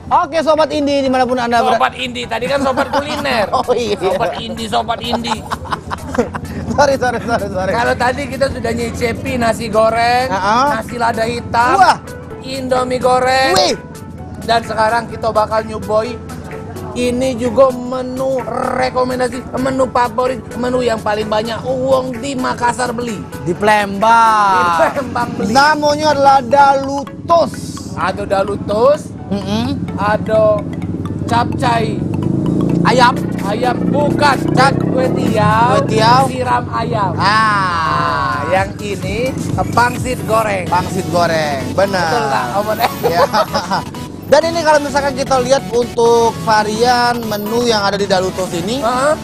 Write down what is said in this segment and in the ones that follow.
Oke Sobat Indi dimanapun Anda berada. Sobat Indi, tadi kan sobat kuliner. Oh iya. Sobat Indi. Sorry. Kalau tadi kita sudah nyicipi nasi goreng, nasi lada hitam, Wah. Indomie goreng. Wih. Dan sekarang kita bakal nyoboy. Ini juga menu rekomendasi, menu favorit, menu yang paling banyak uang di Makassar beli. Di Palembang. Di Palembang beli. Namanya adalah dalutos. Ada dalutos, ada capcay Ayam. bukan kuetiau siram ayam. Yang ini pangsit goreng. Pangsit goreng, benar. Betul nggak, Om? Ya. Dan ini kalau misalkan kita lihat untuk varian menu yang ada di dalutos ini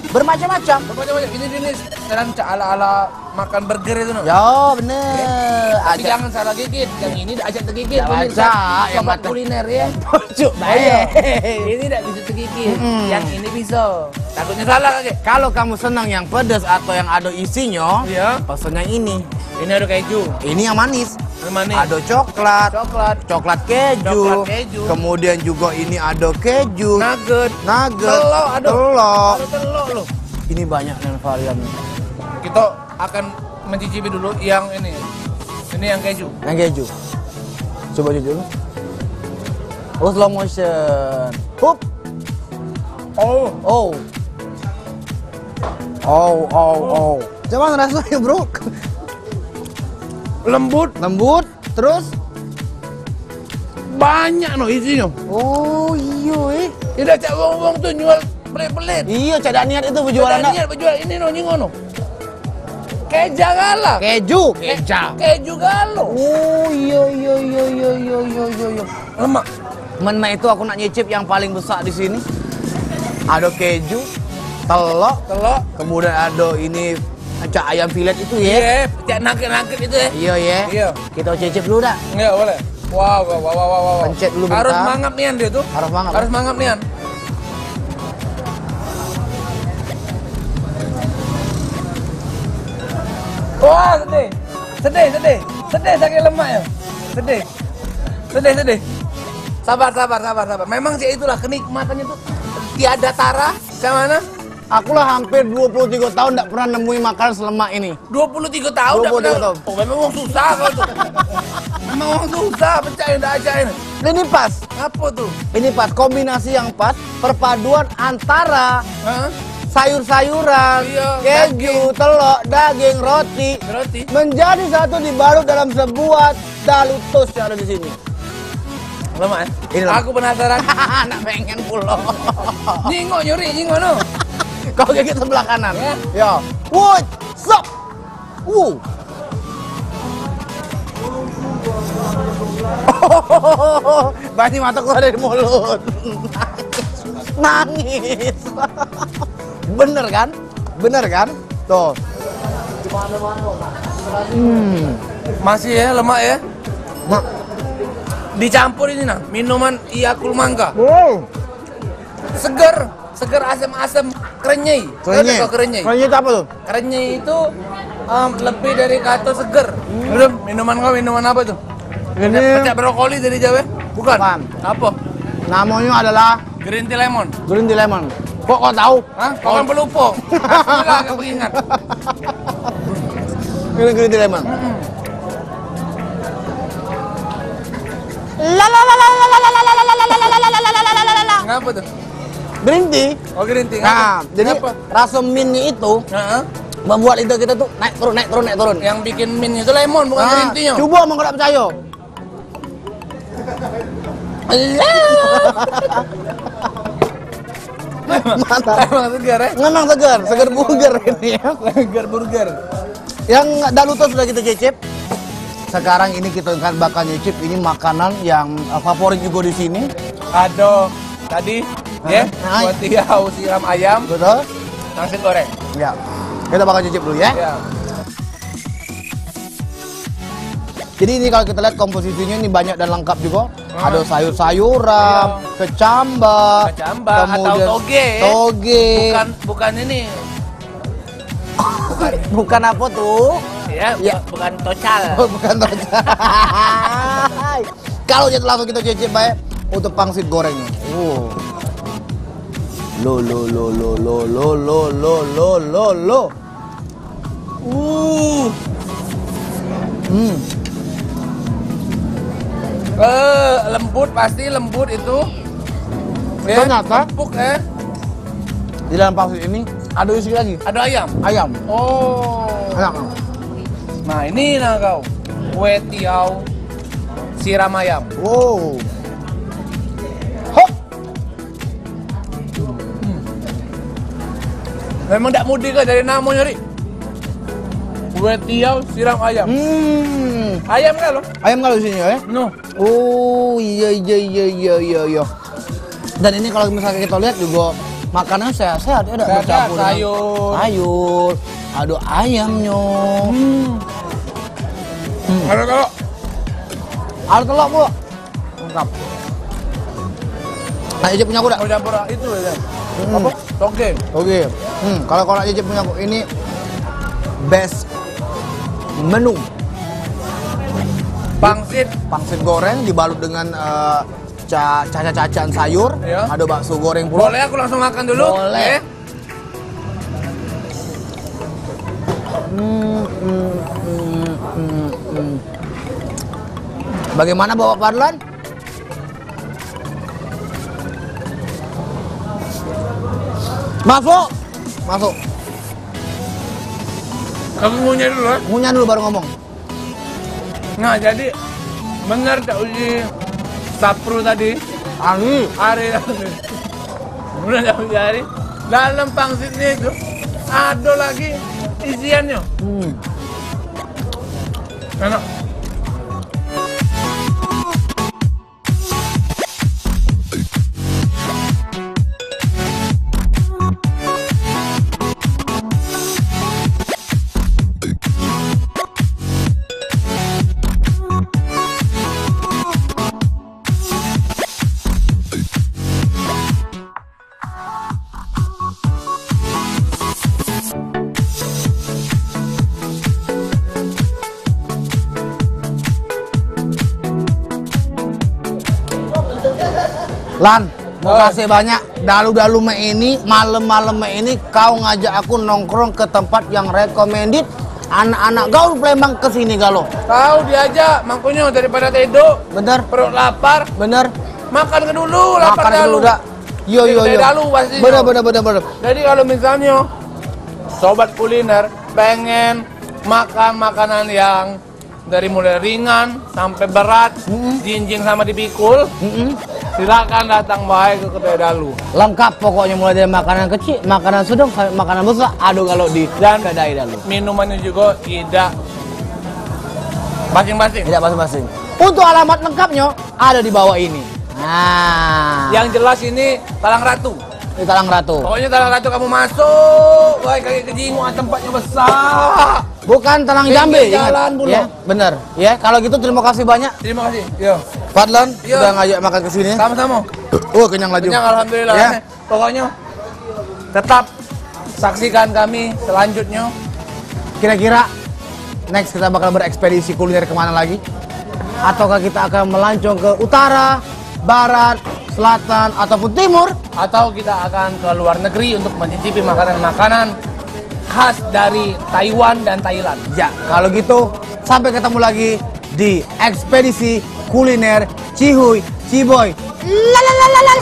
bermacam-macam. Ini jenis sekarang ala makan burger itu, no? Ya bener. Tapi jangan salah gigit. Yang ini ajak tergigit. Aja, yang Sobat mata- kuliner ya. Cuk, Ini tidak bisa tergigit. Yang ini bisa. Takutnya salah kakek. Kalau kamu senang yang pedas atau yang ada isinya, Iya. pesan yang ini. Ini ada keju. Ini yang manis. Yang manis. Ada coklat, Coklat keju, keju. kemudian juga ini ada keju, Nugget. telur, Ada telur loh. Ini banyak yang variannya. Kita akan mencicipi dulu yang ini. Ini yang keju. Yang keju. Coba dulu. Oh, slow motion. Hup. Oh. Coba rasanya, Bro. Lembut, terus Banyak no isinya. oh iya Tidak cak wong tuh jual pelit-pelit. Iya, cadak niat itu berjualan. Niat berjual ini no nyingono. Keja gala. Keju. Keju galo. Oh iya. Lemak. Mana itu aku nak nyicip yang paling besar di sini. Ada keju, telur, kemudian ada ini cak ayam filet itu ya. Iya, cak nugget itu ya. Iya ya. Iya. Kita cicip dulu dah. Iya, boleh. Wow. Pencet dulu bentar. Harus mangap nian dia tuh. Harus mangap nian. Wah, sedih sakit lemak ya. Sedih. Sabar. Memang sih itulah kenikmatannya tuh tiada tara. Kayak mana? Akulah hampir 23 tahun tidak pernah nemui makanan selemak ini. 23 tahun 23 tahun. Oh, memang orang susah kau tuh. Memang orang susah percaya ndak aja ini. Ini pas. Apa tuh? Ini pas kombinasi yang pas, perpaduan antara Hah? sayur-sayuran, Iya, keju, telur, daging, roti menjadi satu dibalut dalam sebuah dalutos yang ada di sini. Lemak ya? Ini lemak. Aku penasaran. Nak pengen pulau. Nyingok no. Kau gigit sebelah kanan. Ya. Ya. Woi, stop. Banyak mata keluar dari mulut. Nangis. Bener kan? Tuh. Masih ya lemak ya? Mak. Dicampur ini nah, minuman Yakult Mangga. Wow. Seger asam-asam krenyai. Kerenyai. Kerenyai. Kerenyai itu apa tuh? Kerenyai itu lebih dari kata seger. Belum, minuman apa tuh? Ini Pecah brokoli dari Jawa? Bukan. Bukan. Apa? namanya adalah Green tea lemon. green tea lemon. Kok kau tahu? Hah? Kau kan pelupo. Alhamdulillah agak pengingat. Ini green tea lemon. Ngapa tuh? Green tea. Oh, green tea. Nah, jadi Ngapa? rasa mintnya itu Heeh. membuat lidah kita tuh naik turun. Yang bikin mint itu lemon bukan green tea-nya. Coba mau nggak percaya. Mantap. Emang segar ya? Memang segar burger ini ya. Segar burger. Yang daluto sudah kita cicip. Sekarang ini kita akan bakal nyicip ini makanan yang favorit juga di sini. Ada tadi ya, Nah. kuatiau siram ayam, Betul? nasi goreng. Ya. Kita bakal cicip dulu ya. Ya. Jadi ini kalau kita lihat komposisinya ini banyak dan lengkap juga. Ada sayur-sayuran, kecambah, atau toge. Toge. Bukan ini. Bukan apa tuh? Ya, Ya. bukan tocal. Oh, bukan toge. Kalau jadi langsung kita cicip baik. untuk pangsit gorengnya. Lo. Lembut, pasti lembut itu. Ternyata empuk di dalam pangsit ini ada isi lagi. Ada ayam. Ayam. Oh. Enak. Nah ini nah kau, kue tiaw siram ayam. Wow. Hop. Memang tidak mudik kan dari namanya ri. Kue tiaw siram ayam. Ayam kan lo? Ayam kalau di sini ya? No. Oh iya. Dan ini kalau misalnya kita lihat juga makanannya sehat-sehat, ada bercampur sayur. Ada ayamnya. Ada kalau Ada telur bu. Lengkap. Nah, Ijip punya aku dah. mau campur itu ya. Apa? Toge. Oke. Kalau Ijip punya aku ini best menu. Pangsit goreng dibalut dengan cacah-cacahan sayur. Iya. Ada bakso goreng pula. Boleh aku langsung makan dulu? Boleh. Bagaimana Bapak Fadlan? Masuk. Kamu ngunyah dulu ya? Ngunyah dulu baru ngomong. Nah jadi benar tak uji sapru tadi? Ari tadi. Benar tak uji Ari? Dalam pangsitnya itu ada lagi isiannya. Enak. Lan, mau kasih banyak. Dalu-dalu ini, malam-malam ini kau ngajak aku nongkrong ke tempat yang recommended. Anak-anak gaul Palembang kesini galau. Kau diajak, makanya daripada tedo. Bener, Perut lapar, bener. makan ke dulu, lapar Makan dalu. dulu dah. Yo. Dalu pasti. Bener. Jadi kalau misalnya sobat kuliner pengen makan makanan yang dari mulai ringan sampai berat, jinjing sama dipikul, silakan datang baik ke kedai Dalu. Lengkap pokoknya mulai dari makanan kecil, makanan sedang, makanan besar. Aduh kalau di kedai Dalu. Minumannya juga tidak masing-masing. Tidak masing-masing. Untuk alamat lengkapnya ada di bawah ini. Nah, Yang jelas ini Talang Ratu. di Talang Ratu. Pokoknya Talang Ratu kamu masuk, wah kaki kejingu, tempatnya besar. Bukan Talang Pinggir Jambe, ingat. jalan pula. Ya, bener. Ya, kalau gitu terima kasih banyak. Terima kasih. Yo. Fadlan Iya. sudah ngajak makan ke sini. Sama-sama. Kenyang laju. Kenyang alhamdulillah. Ya. Pokoknya tetap saksikan kami selanjutnya. Kira-kira next kita bakal berekspedisi kuliner kemana lagi? Ataukah kita akan melancong ke utara, barat, selatan, ataupun timur? Atau kita akan ke luar negeri untuk mencicipi makanan-makanan khas dari Taiwan dan Thailand. Ya, kalau gitu sampai ketemu lagi di ekspedisi kuliner Cihuy Ciboy. Lalalala.